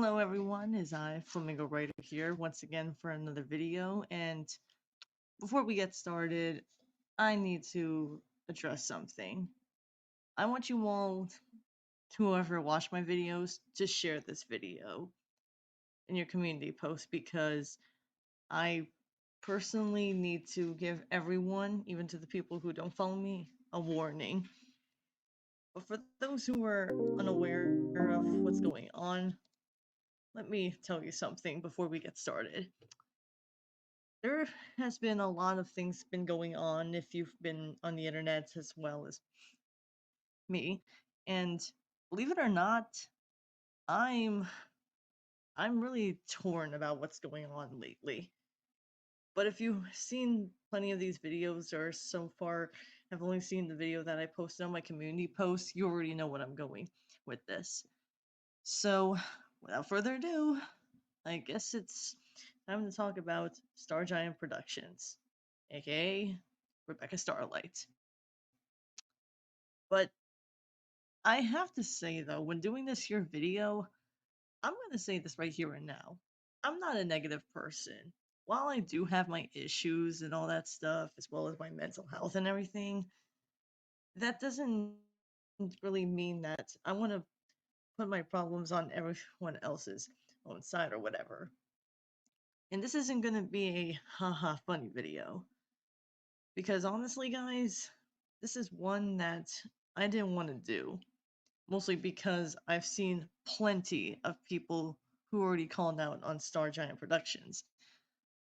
Hello everyone, is I, Flamingo Writer here once again for another video. And before we get started, I need to address something. I want you all, whoever watch my videos, to share this video in your community post because I personally need to give everyone, even to the people who don't follow me, a warning. But for those who are unaware of what's going on, let me tell you something before we get started. There has been a lot of things been going on if you've been on the internet as well as me. And believe it or not, I'm I'm really torn about what's going on lately. But if you've seen plenty of these videos or so far have only seen the video that I posted on my community post, you already know what I'm going with this. So, without further ado, I guess it's time to talk about Star Giant Productions, aka Rebecca Starlight. But I have to say though, when doing this here video, I'm gonna say this right here and now. I'm not a negative person. While I do have my issues and all that stuff, as well as my mental health and everything, that doesn't really mean that I want to put my problems on everyone else's own side or whatever. And this isn't gonna be a haha funny video. Because honestly, guys, this is one that I didn't want to do. Mostly because I've seen plenty of people who already called out on Star Giant Productions.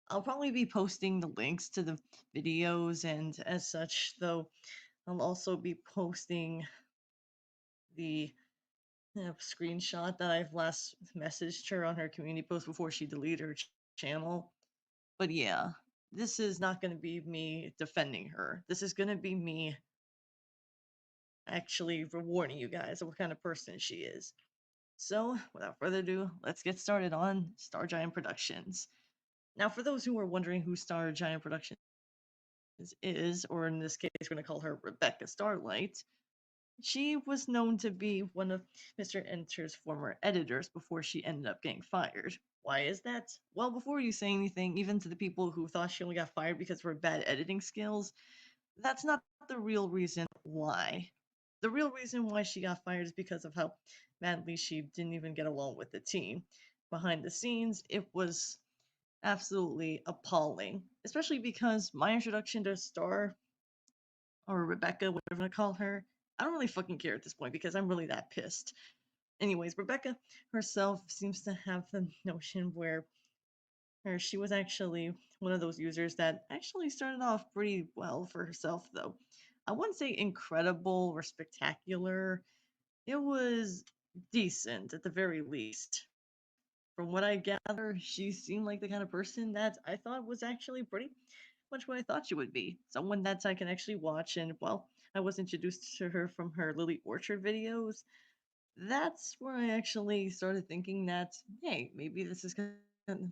I'll probably be posting the links to the videos, and as such, though, I'll also be posting the screenshot that I've last messaged her on her community post before she deleted her channel. But yeah, this is not going to be me defending her. This is going to be me actually rewarding you guys of what kind of person she is. So, without further ado, let's get started on Star Giant Productions. Now, for those who are wondering who Star Giant Productions is, or in this case, we're going to call her Rebecca Starlight, she was known to be one of Mr. Enter's former editors before she ended up getting fired. Why is that? Well, before you say anything, even to the people who thought she only got fired because of her bad editing skills, that's not the real reason why. The real reason why she got fired is because of how badly she didn't even get along with the team. Behind the scenes, it was absolutely appalling, especially because my introduction to Star, or Rebecca, whatever I call her, I don't really fucking care at this point because I'm really that pissed. Anyways, Rebecca herself seems to have the notion where she was actually one of those users that actually started off pretty well for herself, though. I wouldn't say incredible or spectacular. It was decent at the very least. From what I gather, she seemed like the kind of person that I thought was actually pretty much what I thought she would be. Someone that I can actually watch, and well, I was introduced to her from her Lily Orchard videos. That's where I actually started thinking that, hey, maybe this is kind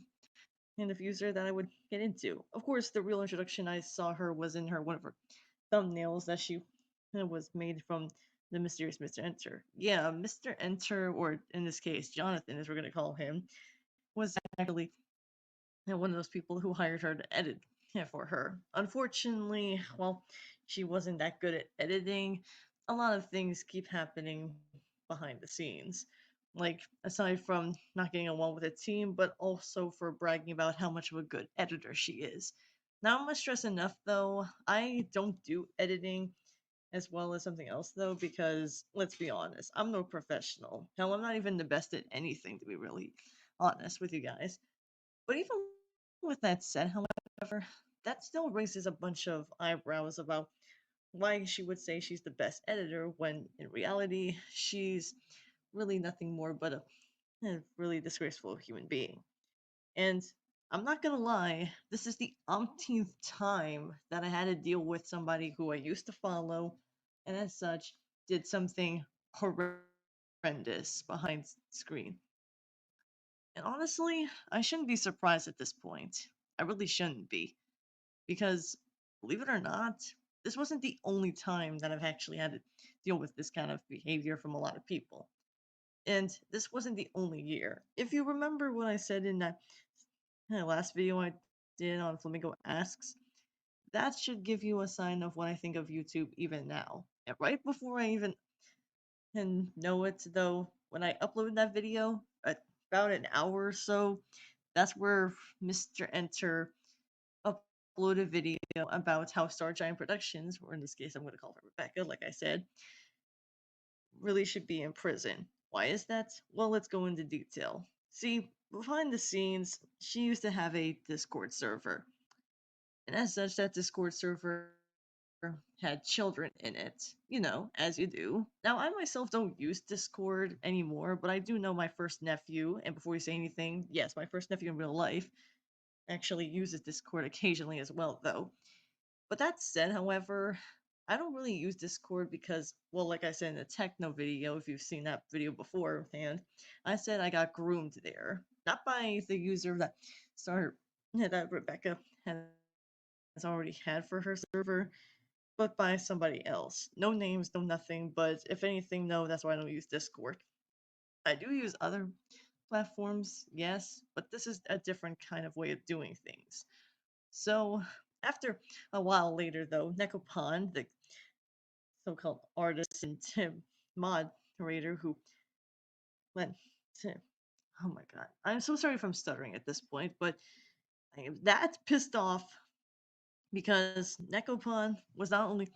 of user that I would get into. Of course, the real introduction I saw her was in her one of her thumbnails that she was made from the mysterious Mr. Enter. Yeah, Mr. Enter, or in this case, Jonathan, as we're gonna call him, was actually one of those people who hired her to edit for her. Unfortunately, well, she wasn't that good at editing. A lot of things keep happening behind the scenes. Like, aside from not getting along with the team, but also for bragging about how much of a good editor she is. Now, I must stress enough though, I don't do editing as well as something else though, because let's be honest, I'm no professional. Hell, I'm not even the best at anything, to be really honest with you guys. But even with that said, however, that still raises a bunch of eyebrows about why she would say she's the best editor when in reality she's really nothing more but a really disgraceful human being. And I'm not gonna lie, this is the umpteenth time that I had to deal with somebody who I used to follow, and as such, did something horrendous behind screen. And honestly, I shouldn't be surprised at this point. I really shouldn't be. Because, believe it or not, this wasn't the only time that I've actually had to deal with this kind of behavior from a lot of people. And this wasn't the only year. If you remember what I said in that last video I did on Flamingo Asks, that should give you a sign of what I think of YouTube even now. And right before I even can know it, though, when I uploaded that video, about an hour or so, that's where Mr. Enter uploaded a video about how Star Giant Productions, or in this case, I'm going to call her Rebecca, like I said, really should be in prison. Why is that? Well, let's go into detail. See, behind the scenes, she used to have a Discord server. And as such, that Discord server had children in it, as you do. Now, I myself don't use Discord anymore, but I do know my first nephew. And before you say anything, yes, my first nephew in real life actually uses Discord occasionally as well, though. But that said, however, I don't really use Discord because, well, like I said in the techno video, if you've seen that video beforehand, I said I got groomed there. Not by the user that started, that Rebecca has already had for her server, but by somebody else. No names, no nothing, but if anything, no, that's why I don't use Discord. I do use other platforms, yes, but this is a different kind of way of doing things. So, after a while later, though, Nekopon, the so-called artist and moderator who went to, oh my god, I'm so sorry if I'm stuttering at this point, but I am that pissed off because Nekopon was not only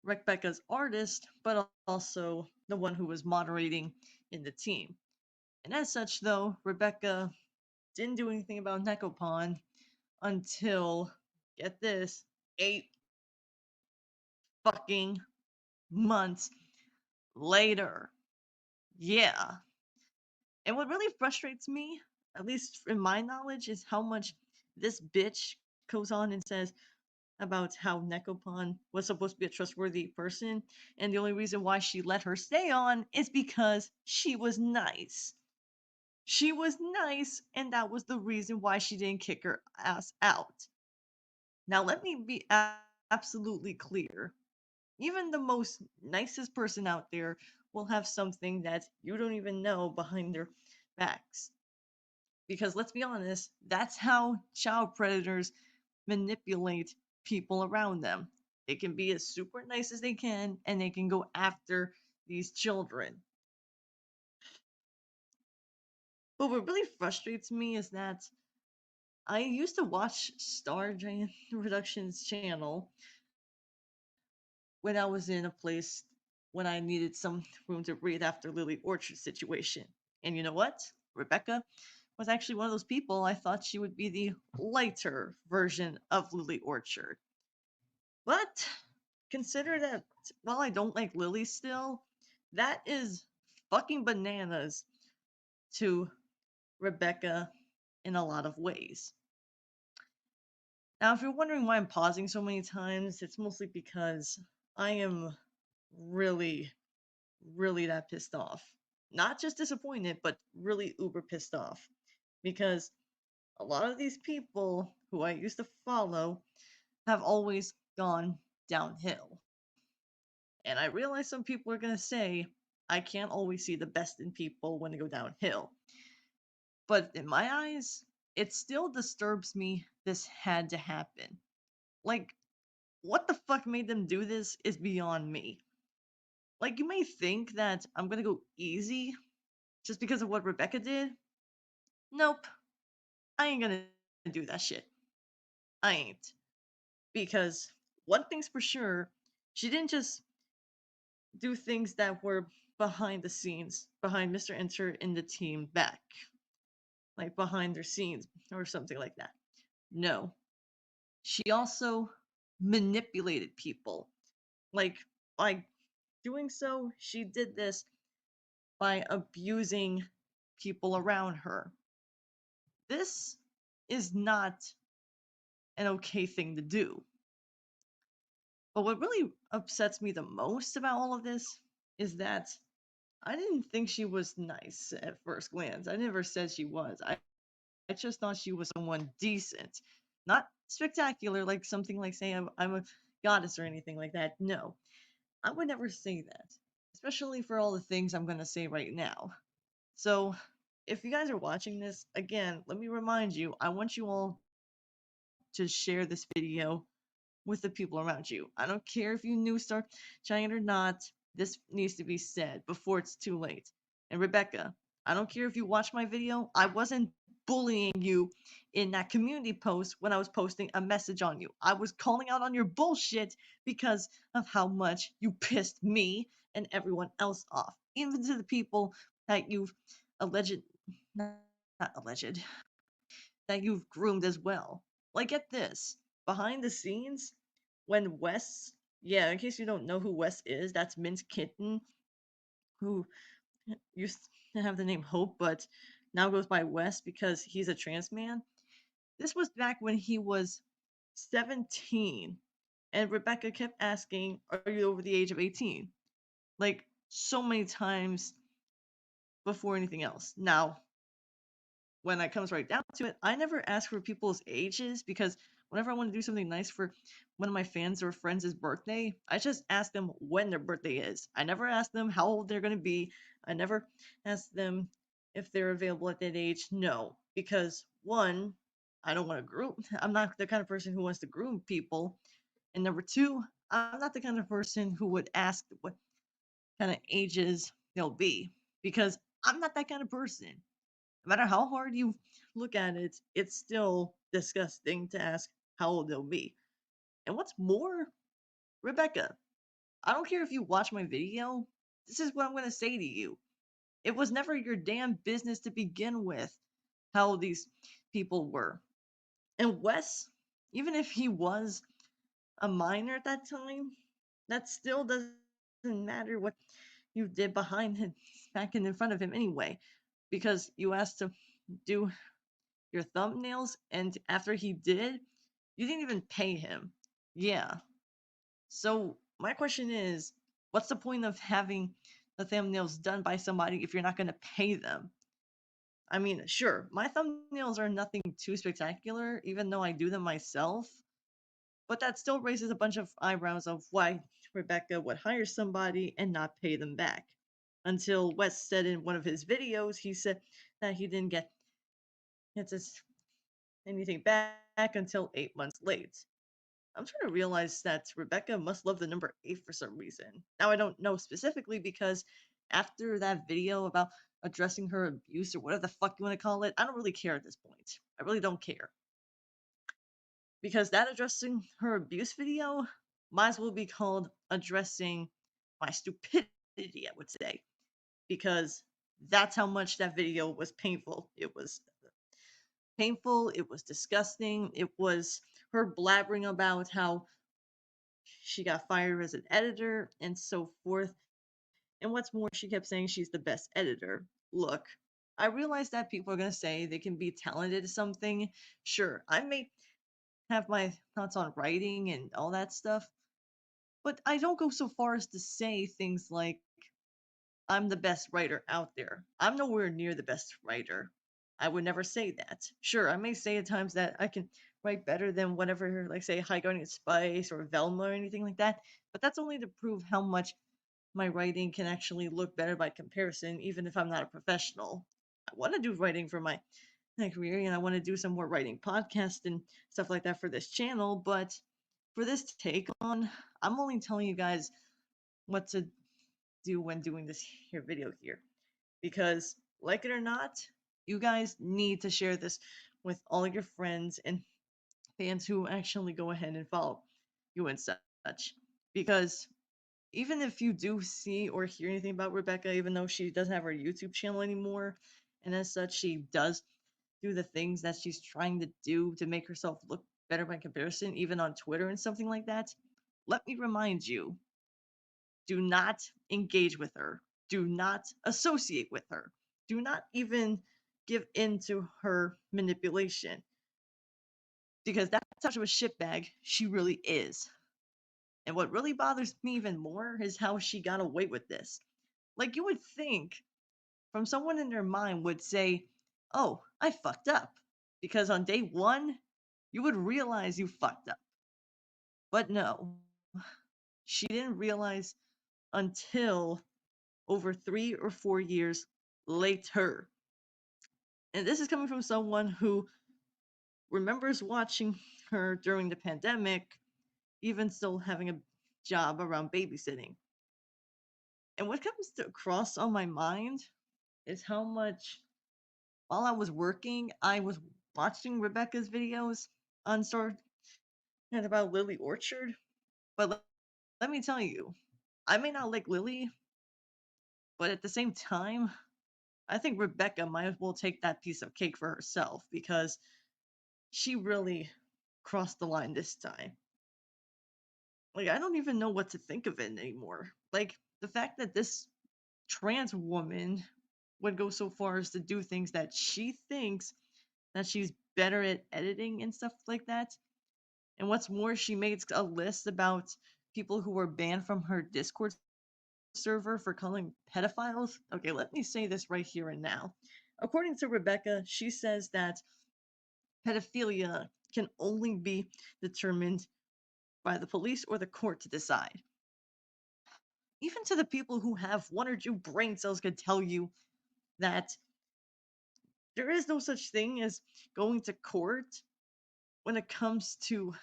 Rebecca's artist, but also the one who was moderating in the team. And as such, though, Rebecca didn't do anything about Nekopon until, get this, 8 fucking months later. Yeah. And what really frustrates me, at least in my knowledge, is how much this bitch goes on and says about how Nekopon was supposed to be a trustworthy person, and the only reason why she let her stay on is because she was nice. She was nice, and that was the reason why she didn't kick her ass out. Now, let me be absolutely clear. Even the most nicest person out there will have something that you don't even know behind their backs. Because let's be honest, that's how child predators manipulate people around them. They can be as super nice as they can, and they can go after these children. But what really frustrates me is that I used to watch Star Giant Productions channel when I was in a place when I needed some room to breathe after Lily Orchard's situation. And you know what? Rebecca was actually one of those people. I thought she would be the lighter version of Lily Orchard. But consider that while I don't like Lily still, that is fucking bananas to Rebecca in a lot of ways. Now, if you're wondering why I'm pausing so many times, it's mostly because I am really, really that pissed off. Not just disappointed, but really uber pissed off. Because a lot of these people who I used to follow have always gone downhill. And I realize some people are going to say, I can't always see the best in people when they go downhill. But in my eyes, it still disturbs me this had to happen. Like, what the fuck made them do this is beyond me. Like, you may think that I'm going to go easy just because of what Rebecca did. Nope, I ain't going to do that shit. I ain't. Because one thing's for sure, she didn't just do things that were behind the scenes, behind Mr. Enter and the team back, like behind their scenes or something like that. No, she also manipulated people. Like, by doing so, she did this by abusing people around her. This is not an okay thing to do. But what really upsets me the most about all of this is that I didn't think she was nice at first glance. I never said she was. I just thought she was someone decent. Not spectacular, like something like saying I'm a goddess or anything like that. No, I would never say that. Especially for all the things I'm going to say right now. So, if you guys are watching this, again, let me remind you, I want you all to share this video with the people around you. I don't care if you knew Star Giant or not, this needs to be said before it's too late. And Rebecca, I don't care if you watch my video, I wasn't bullying you in that community post when I was posting a message on you. I was calling out on your bullshit because of how much you pissed me and everyone else off, even to the people that you've alleged, not alleged, that you've groomed as well. Like, get this, behind the scenes, when Wes, yeah, in case you don't know who Wes is, that's Mint Kitten, who used to have the name Hope, but now goes by Wes because he's a trans man. This was back when he was 17, and Rebecca kept asking, "Are you over the age of 18?" Like, so many times before anything else. Now, when it comes right down to it, I never ask for people's ages because whenever I want to do something nice for one of my fans or friends' birthday, I just ask them when their birthday is. I never ask them how old they're going to be. I never ask them if they're available at that age. No, because one, I don't want to groom. I'm not the kind of person who wants to groom people. And number two, I'm not the kind of person who would ask what kind of ages they'll be because I'm not that kind of person. No matter how hard you look at it, it's still disgusting to ask how old they'll be. And what's more, Rebecca, I don't care if you watch my video, this is what I'm going to say to you. It was never your damn business to begin with how old these people were. And Wes, even if he was a minor at that time, that still doesn't matter what you did behind him, back and in front of him anyway, because you asked to do your thumbnails, and after he did, you didn't even pay him. Yeah. So my question is, what's the point of having the thumbnails done by somebody if you're not going to pay them? I mean, sure, my thumbnails are nothing too spectacular, even though I do them myself, but that still raises a bunch of eyebrows of why Rebecca would hire somebody and not pay them back. Until Wes said in one of his videos, he said that he didn't get his anything back until 8 months late. I'm trying to realize that Rebecca must love the number 8 for some reason. Now, I don't know specifically because after that video about addressing her abuse or whatever the fuck you want to call it, I don't really care at this point. I really don't care. Because that addressing her abuse video might as well be called addressing my stupidity, I would say. Because that's how much that video was painful. It was painful, it was disgusting, it was her blabbering about how she got fired as an editor and so forth. And what's more, she kept saying she's the best editor. Look, I realize that people are going to say they can be talented at something. Sure, I may have my thoughts on writing and all that stuff, but I don't go so far as to say things like, I'm the best writer out there. I'm nowhere near the best writer. I would never say that. Sure, I may say at times that I can write better than whatever, like say, High Guardian Spice or Velma or anything like that, but that's only to prove how much my writing can actually look better by comparison, even if I'm not a professional. I want to do writing for my career, and I want to do some more writing podcasts and stuff like that for this channel, but for this take on, I'm only telling you guys what to do when doing this here video here. Because, like it or not, you guys need to share this with all your friends and fans who actually go ahead and follow you and such. Because even if you do see or hear anything about Rebecca, even though she doesn't have her YouTube channel anymore, and as such, she does do the things that she's trying to do to make herself look better by comparison, even on Twitter and something like that, let me remind you, do not engage with her. Do not associate with her. Do not even give in to her manipulation. Because that's how much of a shitbag she really is. And what really bothers me even more is how she got away with this. Like, you would think from someone in their mind would say, oh, I fucked up. Because on day one, you would realize you fucked up. But no, she didn't realize until over 3 or 4 years later. And this is coming from someone who remembers watching her during the pandemic, even still having a job around babysitting. And what comes to across on my mind is how much, while I was working, I was watching Rebecca's videos on Star and about Lily Orchard. But let me tell you, I may not like Lily, but at the same time, I think Rebecca might as well take that piece of cake for herself because she really crossed the line this time. Like, I don't even know what to think of it anymore. Like, the fact that this trans woman would go so far as to do things that she thinks that she's better at editing and stuff like that. And what's more, she makes a list about people who were banned from her Discord server for calling pedophiles. Okay, let me say this right here and now. According to Rebecca, she says that pedophilia can only be determined by the police or the court to decide. Even to the people who have one or two brain cells could tell you that there is no such thing as going to court when it comes to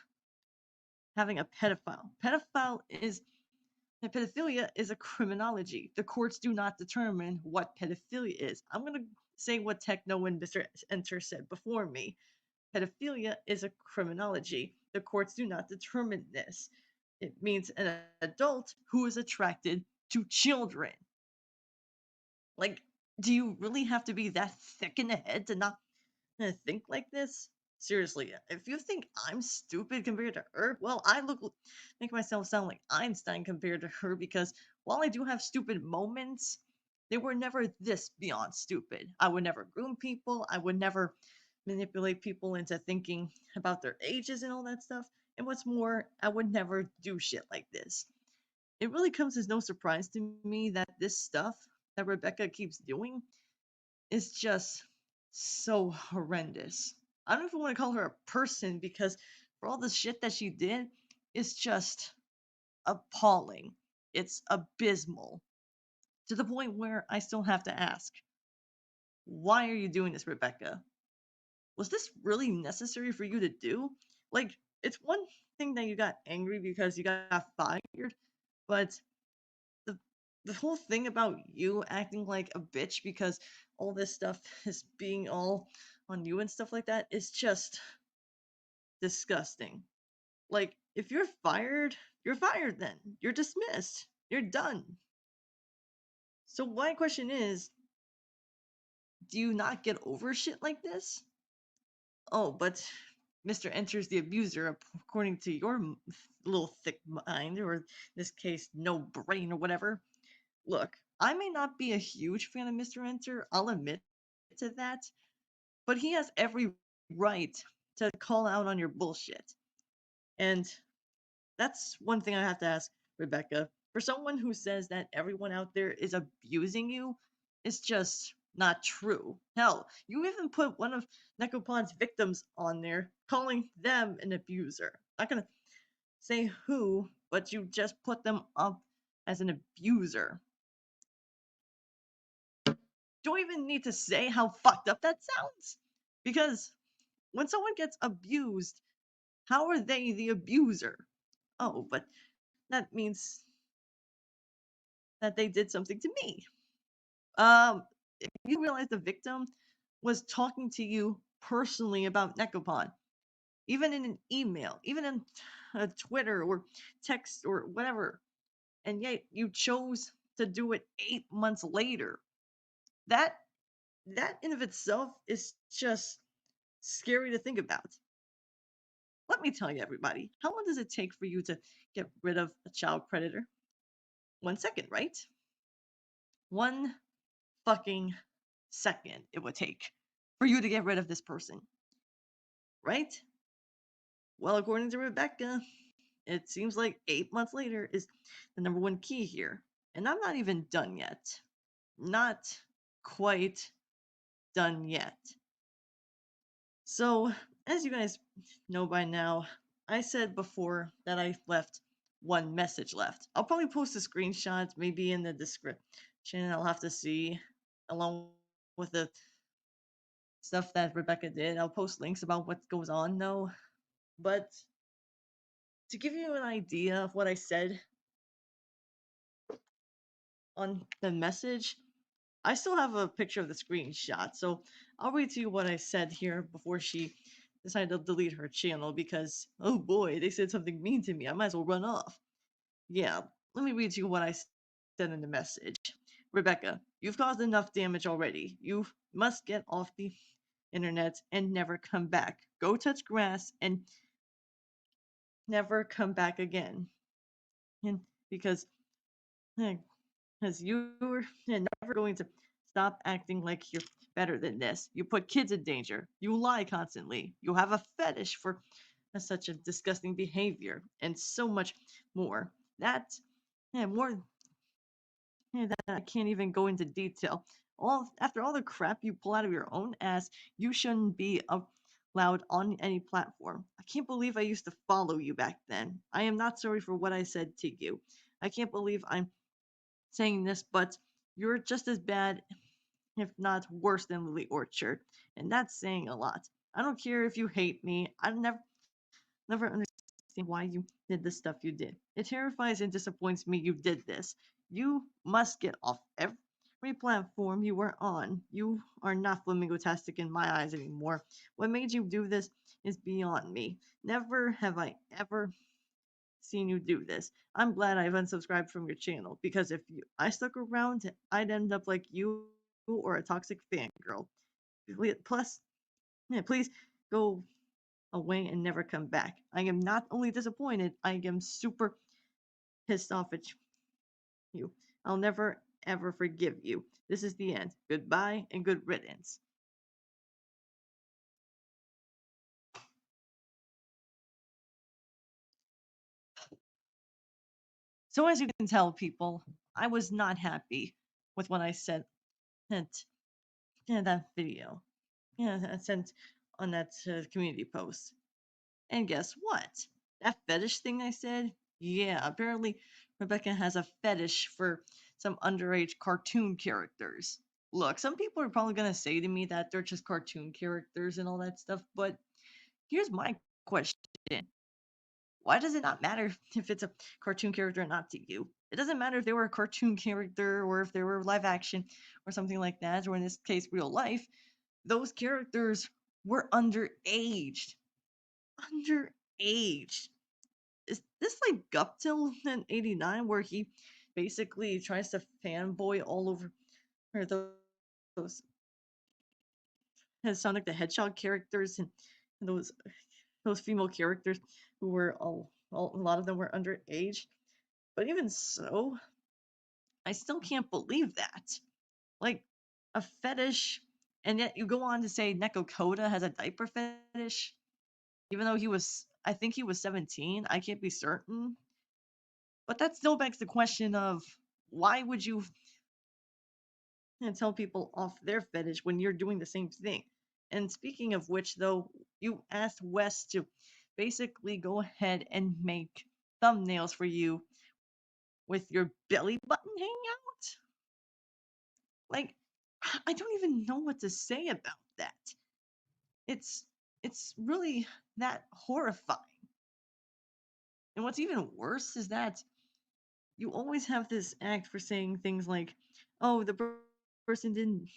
having a pedophile. Pedophilia is a criminology. The courts do not determine what pedophilia is. I'm going to say what Techno and Mr. Enter said before me. Pedophilia is a criminology. The courts do not determine this. It means an adult who is attracted to children. Like, do you really have to be that thick in the head to not think like this? Seriously, if you think I'm stupid compared to her, well, make myself sound like Einstein compared to her because while I do have stupid moments, they were never this beyond stupid. I would never groom people. I would never manipulate people into thinking about their ages and all that stuff. And what's more, I would never do shit like this. It really comes as no surprise to me that this stuff that Rebecca keeps doing is just so horrendous. I don't even want to call her a person because for all the shit that she did, it's just appalling. It's abysmal. To the point where I still have to ask, why are you doing this, Rebecca? Was this really necessary for you to do? Like, it's one thing that you got angry because you got fired, but the the whole thing about you acting like a bitch because all this stuff is being all on you and stuff like that is just disgusting. Like, if you're fired then. You're dismissed. You're done. So my question is, do you not get over shit like this? Oh, but Mr. Enters the abuser, according to your little thick mind, or in this case, no brain or whatever. Look, I may not be a huge fan of Mr. Enter, I'll admit to that, but he has every right to call out on your bullshit. And that's one thing I have to ask Rebecca. For someone who says that everyone out there is abusing you, it's just not true. Hell, you even put one of Necropod's victims on there, calling them an abuser. Not gonna say who, but you just put them up as an abuser. Don't even need to say how fucked up that sounds. Because when someone gets abused, how are they the abuser? Oh, but that means that they did something to me. If you realize the victim was talking to you personally about Necropod, even in an email, even in Twitter or text or whatever, and yet you chose to do it 8 months later. That that in of itself is just scary to think about. Let me tell you, everybody, how long does it take for you to get rid of a child predator? 1 second, right? 1 fucking second it would take for you to get rid of this person, right? Well, according to Rebecca, it seems like 8 months later is the number one key here. And I'm not even done yet. Not quite done yet. So, as you guys know by now, I said before that I left one message left. I'll probably post the screenshots maybe in the description. I'll have to see along with the stuff that Rebecca did. I'll post links about what goes on though. But to give you an idea of what I said on the message, I still have a picture of the screenshot, so I'll read to you what I said here before she decided to delete her channel because, oh boy, they said something mean to me. I might as well run off. Yeah, let me read to you what I said in the message. Rebecca, you've caused enough damage already. You must get off the internet and never come back. Go touch grass and never come back again. And because eh, because you're never going to stop acting like you're better than this. You put kids in danger. You lie constantly. You have a fetish for such a disgusting behavior, and so much more. That, more that I can't even go into detail. All after all the crap you pull out of your own ass, you shouldn't be allowed on any platform. I can't believe I used to follow you back then. I am not sorry for what I said to you. I can't believe I'm saying this, but you're just as bad, if not worse, than Lily Orchard, and that's saying a lot. I don't care if you hate me. I never understand why you did the stuff you did. It terrifies and disappoints me you did this. You must get off every platform you were on. You are not flamingo-tastic in my eyes anymore. What made you do this is beyond me. Never have I ever seen you do this. I'm glad I've unsubscribed from your channel because if I stuck around, I'd end up like you or a toxic fangirl. Plus, yeah, please go away and never come back. I am not only disappointed, I am super pissed off at you. I'll never ever forgive you. This is the end. Goodbye and good riddance. So as you can tell, people, I was not happy with what I said in that video. Yeah, I sent on that community post. And guess what? That fetish thing I said? Yeah, apparently Rebecca has a fetish for some underage cartoon characters. Look, some people are probably going to say to me that they're just cartoon characters and all that stuff, but here's my question. Why does it not matter if it's a cartoon character or not to you? It doesn't matter if they were a cartoon character or if they were live action or something like that, or in this case, real life. Those characters were underaged. Underaged. Is this like Guptil in '89 where he basically tries to fanboy all over those his Sonic the Hedgehog characters and those female characters who were all a lot of them were underage. But even so, I still can't believe that. Like a fetish, and yet you go on to say Neko Koda has a diaper fetish, even though I think he was 17. I can't be certain. But that still begs the question of why would you tell people off their fetish when you're doing the same thing? And speaking of which, though, you asked Wes to basically go ahead and make thumbnails for you with your belly button hanging out. Like, I don't even know what to say about that. It's it's really that horrifying. And what's even worse is that you always have this act for saying things like, "Oh, the person didn't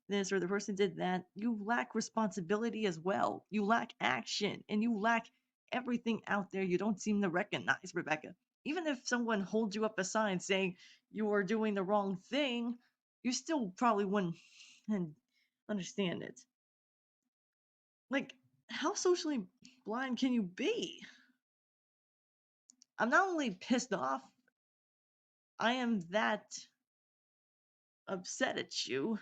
this or the person did that." You lack responsibility as well. You lack action and you lack everything out there you don't seem to recognize, Rebecca. Even if someone holds you up a sign saying you are doing the wrong thing, you still probably wouldn't understand it. Like, how socially blind can you be? I'm not only pissed off, I am that upset at you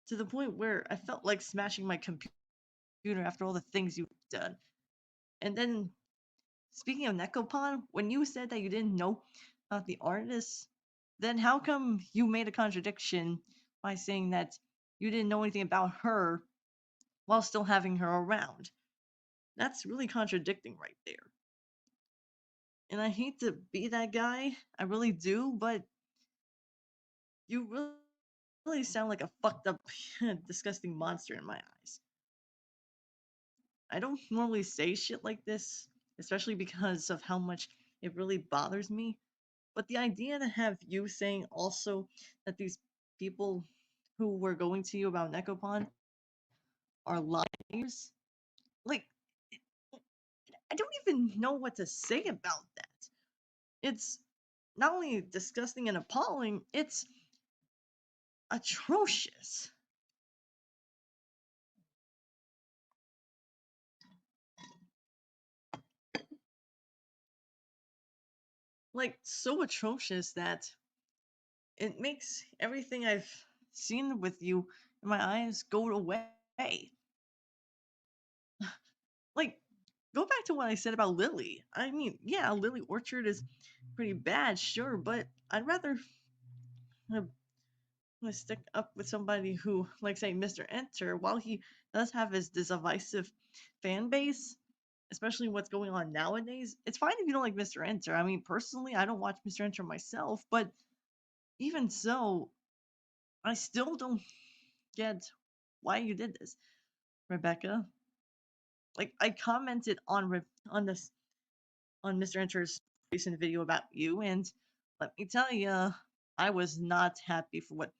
to the point where I felt like smashing my computer after all the things you've done. And then, speaking of Necopon, when you said that you didn't know about the artist, then how come you made a contradiction by saying that you didn't know anything about her while still having her around? That's really contradicting right there. And I hate to be that guy, I really do, but you really sound like a fucked up, disgusting monster in my eyes. I don't normally say shit like this, especially because of how much it really bothers me. But the idea to have you saying also that these people who were going to you about Necopon are liars, like, I don't even know what to say about that. It's not only disgusting and appalling, it's atrocious. Like, so atrocious that it makes everything I've seen with you in my eyes go away. Like, go back to what I said about Lily. I mean, yeah, Lily Orchard is pretty bad, sure, but I'd rather uh, stick up with somebody who, like, say, Mr. Enter, while he does have his divisive fan base, especially what's going on nowadays. It's fine if you don't like Mr. Enter. I mean, personally, I don't watch Mr. Enter myself, but even so, I still don't get why you did this, Rebecca. Like, I commented on this on Mr. Enter's recent video about you, and let me tell you, I was not happy for what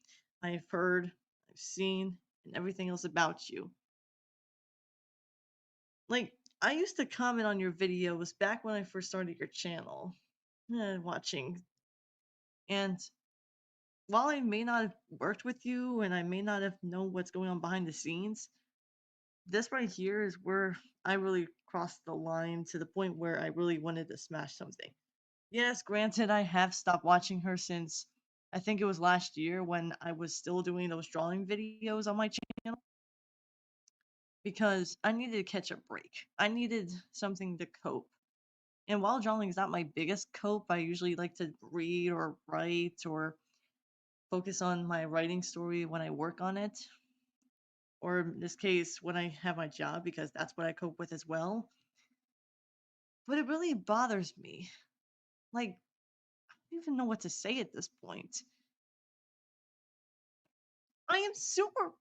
I've heard, I've seen, and everything else about you. Like, I used to comment on your videos back when I first started your channel, watching, and while I may not have worked with you and I may not have known what's going on behind the scenes, this right here is where I really crossed the line to the point where I really wanted to smash something. Yes, granted, I have stopped watching her since I think it was last year when I was still doing those drawing videos on my channel because I needed to catch a break. I needed something to cope. And while drawing is not my biggest cope, I usually like to read or write or focus on my writing story when I work on it, or in this case, when I have my job, because that's what I cope with as well. But it really bothers me. Like, I don't even know what to say at this point. I am super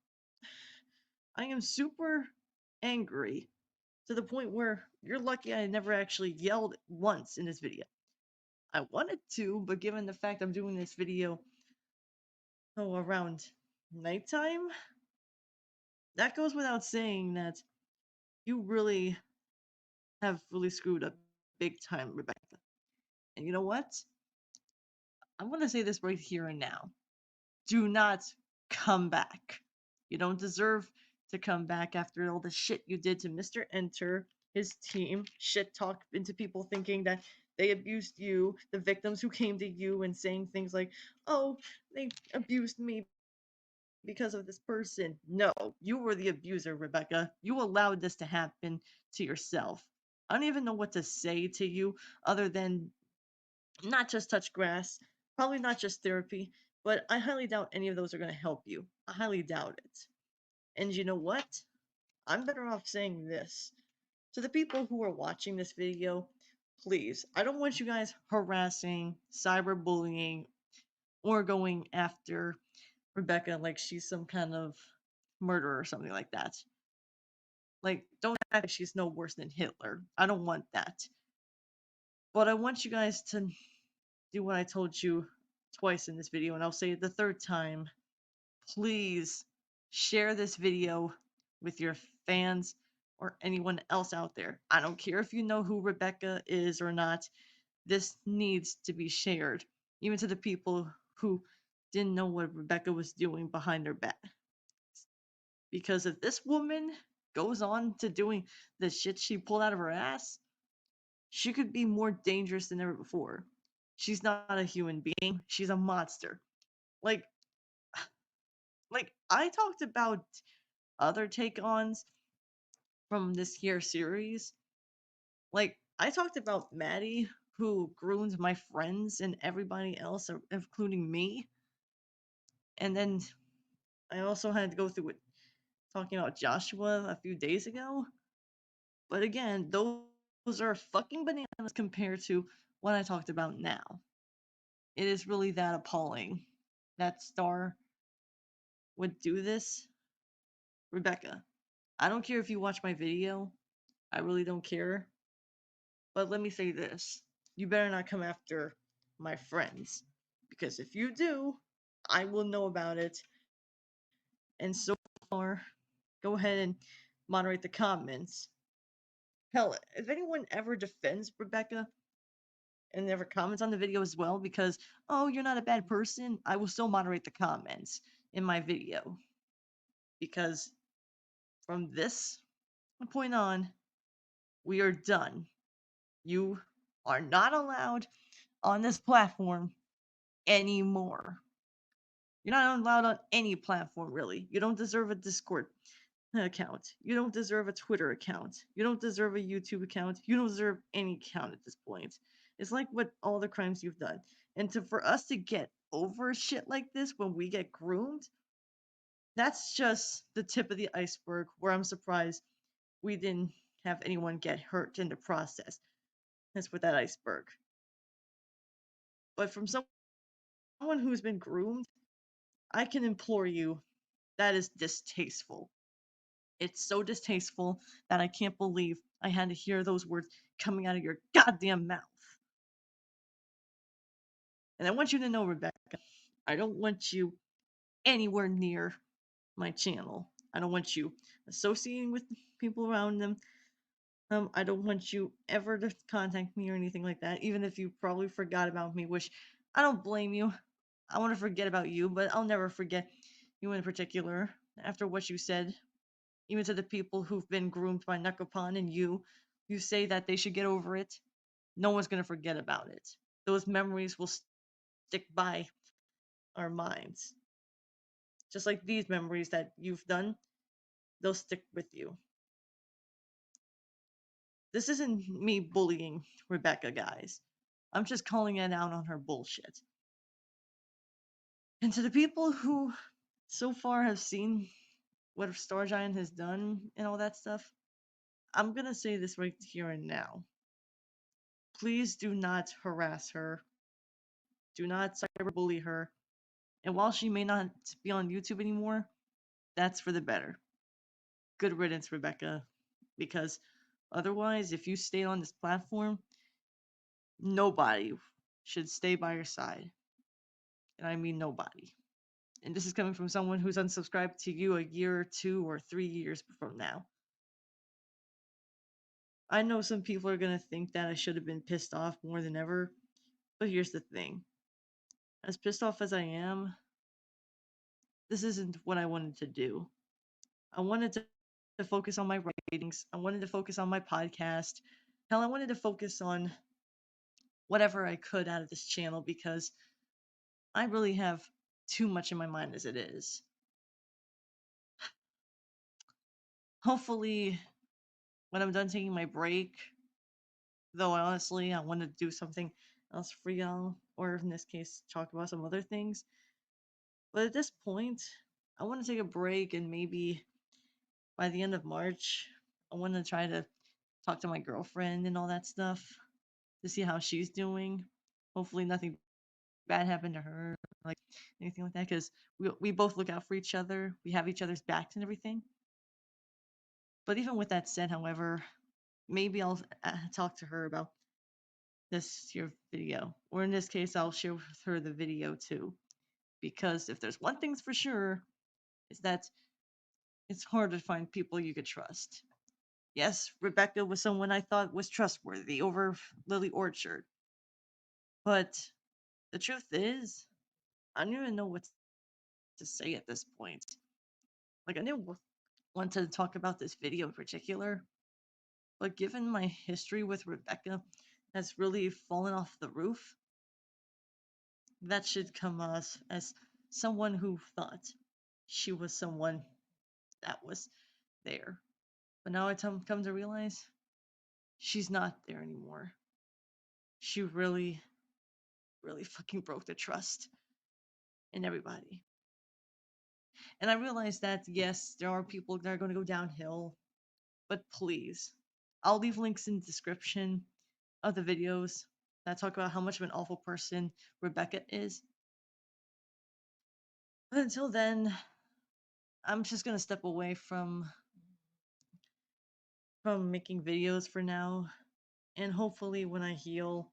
I am super angry to the point where you're lucky I never actually yelled once in this video. I wanted to, but given the fact I'm doing this video around nighttime, that goes without saying that you really have really screwed up big time, Rebecca. And you know what? I'm going to say this right here and now. Do not come back. You don't deserve to come back after all the shit you did to Mr. Enter, his team, shit talk into people thinking that they abused you, the victims who came to you and saying things like, oh, they abused me because of this person. No, you were the abuser, Rebecca. You allowed this to happen to yourself. I don't even know what to say to you other than not just touch grass, probably not just therapy, but I highly doubt any of those are going to help you. I highly doubt it. And you know what? I'm better off saying this. To the people who are watching this video, please, I don't want you guys harassing, cyberbullying, or going after Rebecca like she's some kind of murderer or something like that. Like, don't act like she's no worse than Hitler. I don't want that. But I want you guys to do what I told you twice in this video, and I'll say it the third time. Please share this video with your fans or anyone else out there. I don't care if you know who Rebecca is or not. This needs to be shared, even to the people who didn't know what Rebecca was doing behind her back. Because if this woman goes on to doing the shit she pulled out of her ass, she could be more dangerous than ever before. She's not a human being. She's a monster. Like, I talked about other take-ons from this here series. Like, I talked about Maddie, who groomed my friends and everybody else, including me. And then I also had to go through it talking about Joshua a few days ago. But again, those are fucking bananas compared to what I talked about now. It is really that appalling. That star would do this, Rebecca, I don't care if you watch my video. I really don't care. But let me say this. You better not come after my friends. Because if you do, I will know about it. And so far, go ahead and moderate the comments. Hell, if anyone ever defends Rebecca and never comments on the video as well because, oh, you're not a bad person, I will still moderate the comments in my video. Because from this point on, we are done. You are not allowed on this platform anymore. You're not allowed on any platform, really. You don't deserve a Discord account. You don't deserve a Twitter account. You don't deserve a YouTube account. You don't deserve any account at this point. It's like what all the crimes you've done. And for us to get over shit like this when we get groomed, that's just the tip of the iceberg where I'm surprised we didn't have anyone get hurt in the process. That's with that iceberg. But from someone who's been groomed, I can implore you, that is distasteful. It's so distasteful that I can't believe I had to hear those words coming out of your goddamn mouth. And I want you to know, Rebecca, I don't want you anywhere near my channel. I don't want you associating with people around them. I don't want you ever to contact me or anything like that, even if you probably forgot about me, which I don't blame you. I want to forget about you, but I'll never forget you in particular after what you said. Even to the people who've been groomed by Nakapon and you say that they should get over it. No one's going to forget about it. Those memories will stick by our minds. Just like these memories that you've done, they'll stick with you. This isn't me bullying Rebecca, guys. I'm just calling it out on her bullshit. And to the people who so far have seen what Star Giant has done and all that stuff, I'm gonna say this right here and now. Please do not harass her. Do not cyberbully her. And while she may not be on YouTube anymore, that's for the better. Good riddance, Rebecca. Because otherwise, if you stay on this platform, nobody should stay by your side. And I mean nobody. And this is coming from someone who's unsubscribed to you a year or 2 or 3 years from now. I know some people are going to think that I should have been pissed off more than ever. But here's the thing. As pissed off as I am, this isn't what I wanted to do. I wanted to focus on my ratings. I wanted to focus on my podcast. Hell, I wanted to focus on whatever I could out of this channel because I really have too much in my mind as it is. Hopefully, when I'm done taking my break, though honestly, I want to do something else for y'all, or in this case, talk about some other things. But at this point, I want to take a break and maybe by the end of March, I want to try to talk to my girlfriend and all that stuff to see how she's doing. Hopefully, nothing bad happened to her, like anything like that, because we both look out for each other. We have each other's backs and everything. But even with that said, however, maybe I'll talk to her about this here video, or in this case, I'll share with her the video too. Because if there's one thing's for sure, is that it's hard to find people you could trust. Yes, Rebecca was someone I thought was trustworthy over Lily Orchard. But the truth is, I don't even know what to say at this point. Like, I didn't want to talk about this video in particular, but given my history with Rebecca has really fallen off the roof, that should come as someone who thought she was someone that was there. But now I come to realize she's not there anymore. She really, really fucking broke the trust in everybody. And I realize that, yes, there are people that are going to go downhill, but please, I'll leave links in the description of the videos that talk about how much of an awful person Rebecca is. But until then, I'm just gonna step away from making videos for now, and hopefully when I heal,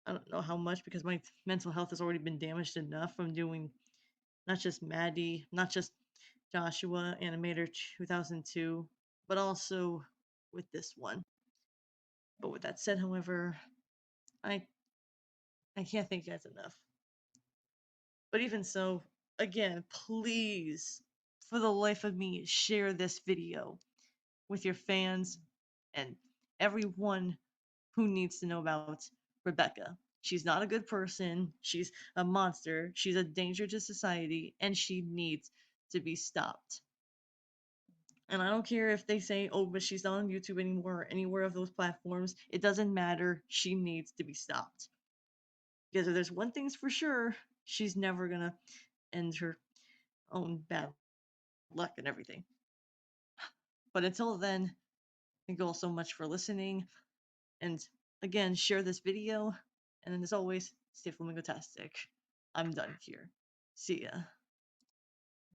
I don't know how much because my mental health has already been damaged enough from doing not just Maddie, not just Joshua Animator 2002, but also with this one. But with that said, however, I I can't thank you guys enough. But even so, again, please, for the life of me, share this video with your fans and everyone who needs to know about Rebecca. She's not a good person. She's a monster. She's a danger to society, and she needs to be stopped. And I don't care if they say, oh, but she's not on YouTube anymore or anywhere of those platforms. It doesn't matter. She needs to be stopped. Because if there's one thing's for sure, she's never going to end her own bad luck and everything. But until then, thank you all so much for listening. And again, share this video. And as always, stay flamingo-tastic. I'm done here. See ya.